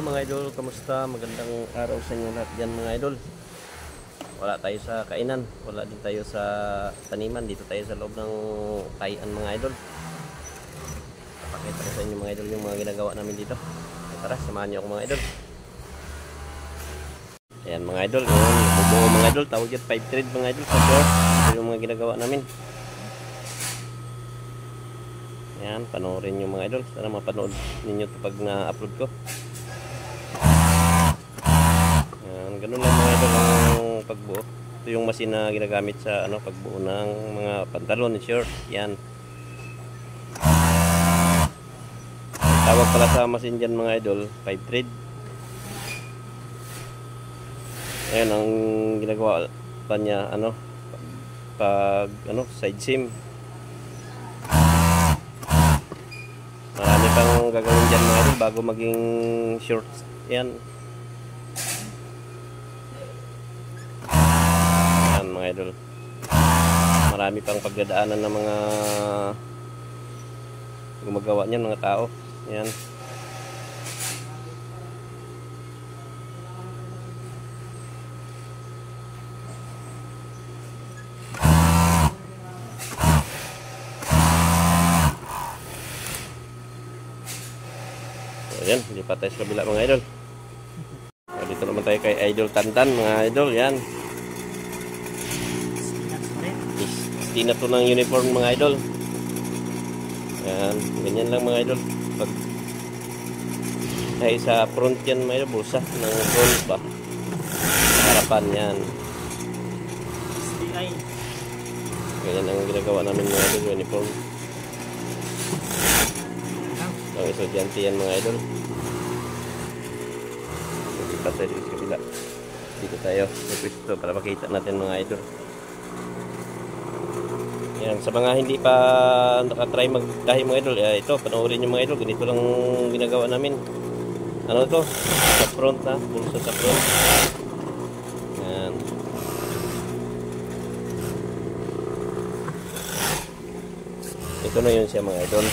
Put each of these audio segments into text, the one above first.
mga idol, kamusta? Magandang araw sa inyo lahat dyan mga idol. Wala tayo sa kainan, wala din tayo sa taniman. Dito tayo sa loob ng tayan mga idol. Pakita ko sa inyo mga idol yung mga ginagawa namin dito. Tara, samahan niyo ako mga idol. Ayan mga idol, bubuo mga idol, tawag yan 5 thread mga idol. Ito yung mga ginagawa namin. Ayan, panoorin nyo mga idol. Sana mapanood ninyo ito pag na-upload ko. Ayan, ganun lang mga idol ang pagbuo. Ito yung machine na ginagamit sa pagbuo ng mga pantalon, short. Yan. Tawag pala sa machine dyan mga idol, 5 thread. Ayan ang ginagawa pa niya, side seam. Marami pang gagawin dyan mga idol bago maging shorts. Yan. Yan mga idol. Marami pang pagdadaanan ng mga gumagawa niyan, mga tao. Yan. Ayan, lipat tayo sa kabila mga idol. Dito naman tayo kay Idol Tantan mga idol. Yan. Istina to ng uniform mga idol. Yan, ganyan lang mga idol. Pag tayo sa front yan mga idol, bulsa ng front ba? Harapan yan. Ganyan ang ginagawa namin mga idol, uniform. Ang estudyante yan mga idol. Lipat tayo sa kabila. Dito tayo sa pwesto para makita natin mga idol. Yan, sa mga hindi pa nakatry magtahi mga idol, ito panoorin nyo mga idol. Ganito lang ginagawa namin. Ano to? Sa front na, bulsa sa front. Yan. Ito na yun siya mga idol.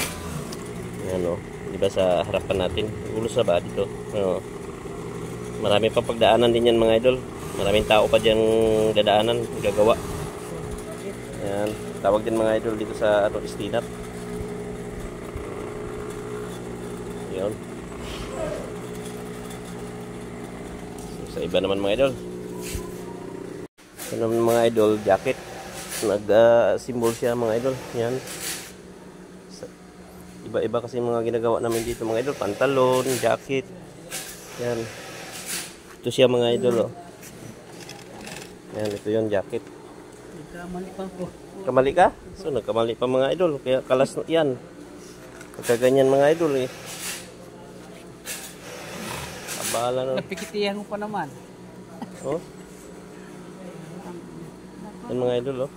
Yan o, diba sa harapan natin, ulos na ba dito? Marami pa pagdaanan din yan mga idol. Maraming tao pa dyan dadaanan, gagawa. Yan, tawag din mga idol dito sa istinap. Yan. So, sa iba naman mga idol. Ito naman mga idol, jacket. Nag-symbol siya mga idol. Yan. Iba-iba kasi mga ginagawa namin dito mga idol. Pantalon, jacket. Yan. Ito siya mga idol oh. Yan, ito yung jacket. Kamali pa po. Kamali ka? So nagkamali pa mga idol. Kaya kalas yan. Pagkaganyan mga idol eh. Abala na. Napikitihan ko pa naman. Oh. Yan mga idol oh.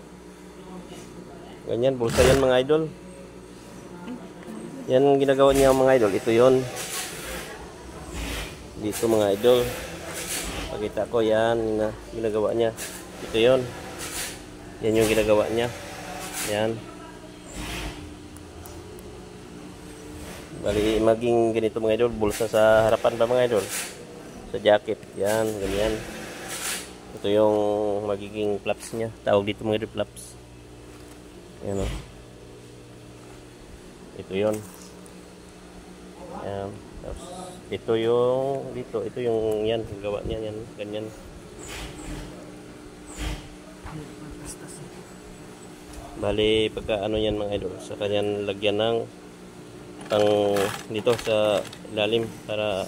Ganyan, bulsa yan mga idol. Yan ang ginagawa niya mga idol. Ito yon. Dito mga idol. Pakita ko yan na ginagawa niya. Ito yon. Yan yung ginagawa niya. Yan. Bali maging ganito mga idol. Bulsa sa harapan ba mga idol? Sa jacket. Yan. Ganyan. Ito yung magiging flaps niya. Tawag dito mga idol, flaps. Yan o. Ito yon. Yan. Tapos, ito yung dito. Ito yung yan. Gawa niya yan. Ganyan. Bali, pagka ano yan mga idol. Sa kanyan lagyan ng dito sa ilalim para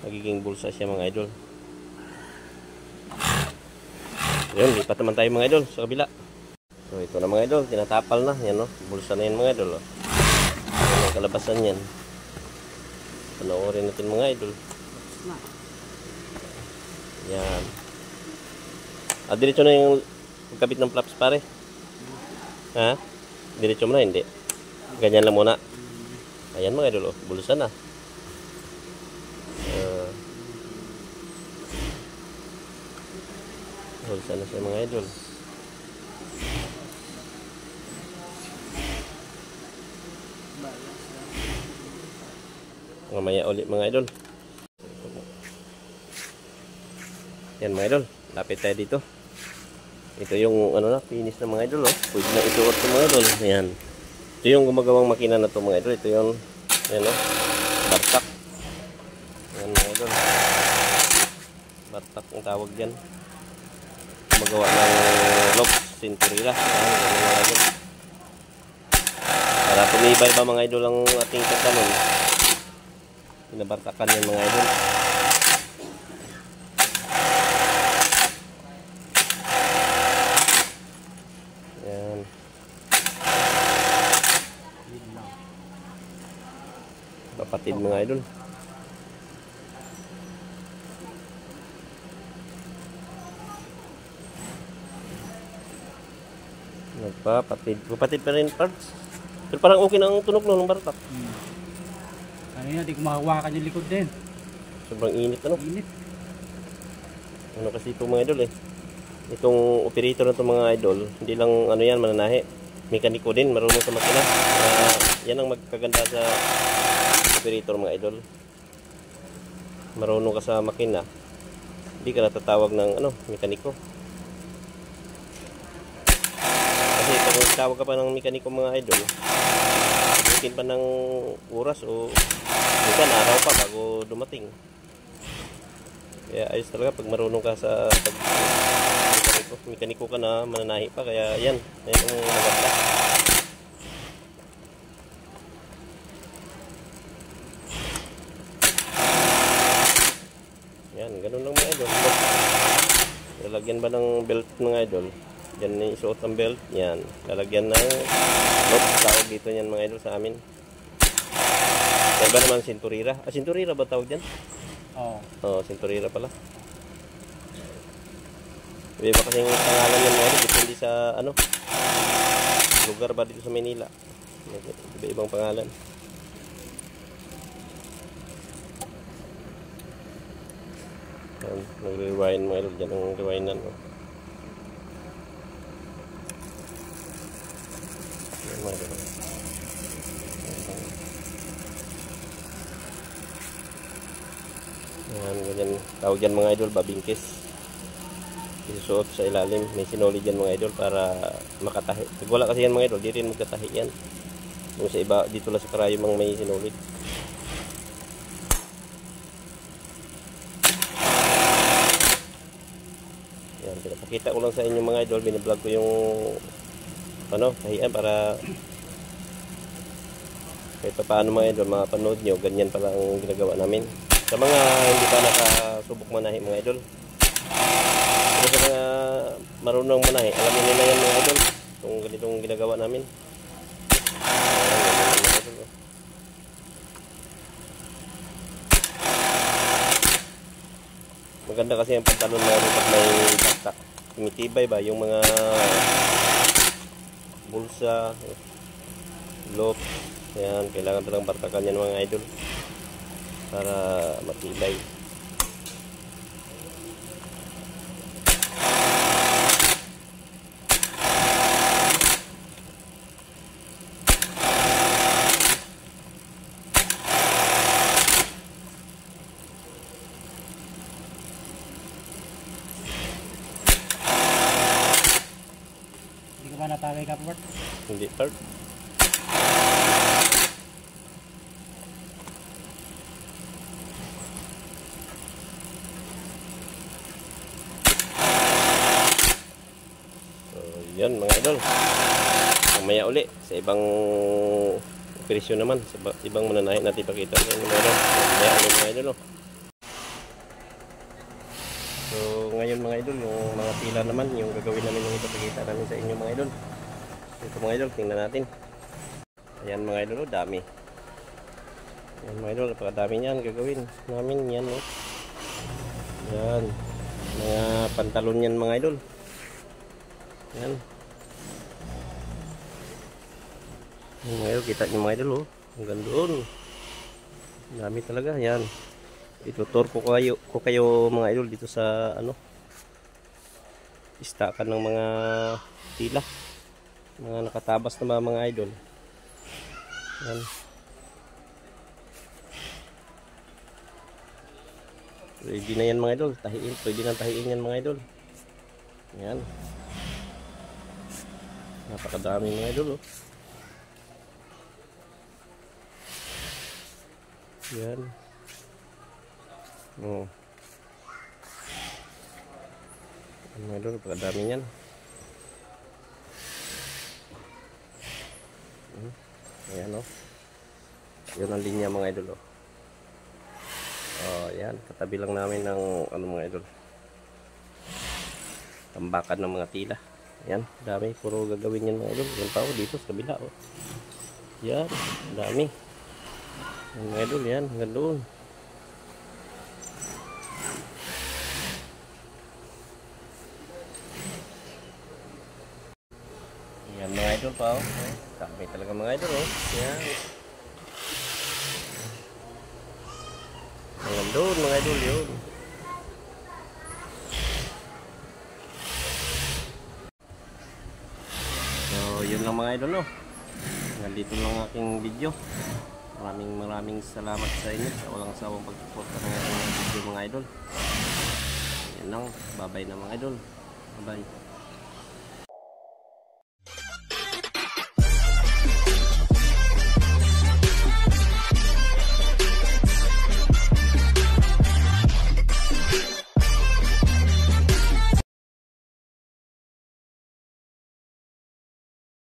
magiging bulsa siya mga idol. Yun, lipat naman tayo mga idol sa kabila. So, ito na mga idol. Tinatapal na. Yan o. Bulsa na yan mga idol o. Yan ang kalabasan yan. Panoorin natin mga idol. Yan. Diretso na yung pagkabit ng flaps pare. Ha? Diretso mo na, hindi. Ganyan lang muna. Ayan mga idol, bulsa na. Bulsa na siya mga idol. Mamaya ulit mga idol. Yan mga idol, lapit tayo dito. Ito yung ano na, finish na mga idol, oh. Pwede na isuot ito mga idol. Ayan. Ito yung gumagawang makina na ito mga idol. Ito yung, ayan o, bartak. Ayan mga idol. Bartak ang tawag dyan. Gumagawa ng loob, sinturila. Ayan, mga idol. Para tumibay ba mga idol ang ating pagkanon. Pinabartakan yan mga idol. Kapatid mga idol. Kapatid pa rin parts. Pero parang okay na ang tunog ng bartak. Kanina di ko makawakan yung likod din. Sobrang init ano. Init. Ano kasi ito mga idol eh. Itong operator na itong mga idol, hindi lang ano yan mananahi. Mekaniko din, marunong sa makina. Yan ang magkaganda sa operator mga idol. Marunong ka sa makina, hindi ka natatawag ng ano, mekaniko. Kasi kung tawag ka pa ng mekaniko mga idol, bukin pa ng oras o minsan araw pa bago dumating. Kaya ayos talaga pag marunong ka sa mekaniko ka na mananahi pa. Kaya yan ang maganda. Yan, ganun lang mga idol. Lalagyan ba ng belt mga idol? Yan na isuot ang belt. Yan, lalagyan ng loop. Tawag dito yan mga idol sa amin. Kaya ba naman sinturira? Sinturira ba tawag dyan? Oo, sinturira pala. Iba kasing pangalan yan mga idol. Depende sa ano, lugar ba dito sa Manila. Iba-ibang pangalan. Nag-rewind mga idol. Diyan ang rewindan. Yan, ganyan. Tawag dyan mga idol, babingkis. Isusuot sa ilalim. May sinuli dyan mga idol para makatahi. Pag wala kasi yan mga idol, di rin magkatahi yan. Kung sa iba, dito lang sa karayo mang may sinulid. Pinapakita ko lang sa inyo mga idol, binablog ko yung ano, tahian para kahit pa paano mga idol, makapanood nyo, ganyan pala ang ginagawa namin. Sa mga hindi pa nakasubok manahi mga idol, pero sa mga marunong manahi, alam nyo na yan mga idol, kung ganitong ginagawa namin. Maganda kasi ang pantalon na pag may baktak. Tumitibay ba yung mga bulsa, loop. Yan, kailangan talang bartakan yan mga idol para matibay. Natawag ka po. Hindi part. So, yan mga idol. Mamaya uli sa ibang operasyon naman, sa ibang mananahi natin ipakita sa inyo mga idol. Mamaya uli mga idol. So ngayon mga idol, yung mga pila naman, yung gagawin namin yung ipakita namin sa inyo mga idol. Ito mga idol, tingnan natin. Ayan mga idol, dami. Ayan mga idol, napakadami niyan gagawin namin yan. Oh. Ayan, mga pantalon yan mga idol. Ayan. Ayan mga idol, kita nyo mga idol. Oh. Hanggang doon. Dami talaga, ayan. Itutur ko kayo mga idol dito sa ano, istakan ng mga tila, mga nakatabas na mga idol. Yan. Ready na yan mga idol. Tahiin. Pwede nang tahiin yan mga idol. Yan. Napakadami mga idol oh. Yan. Oh. Mga idol, napakadami yan. Ayan oh. Yun ang linya mga idol oh. Oh, yan. Katabi lang namin ng ano mga idol. Tambakan ng mga tila. Yan, dami. Puro gagawin yan mga idol. Yan pa oh, dito sa kabila oh. Yan, dami. Yan mga idol, yan. Hanggang doon. Yan mga idol pa oh. Dami talaga mga idol oh. Yan. Hanggang doon mga idol yun. So yun lang mga idol no. Hanggang dito lang aking video. Maraming salamat sa inyo sa walang sawang pagsuporta ng aking video mga idol. Yan lang. Bye bye na mga idol. Bye bye.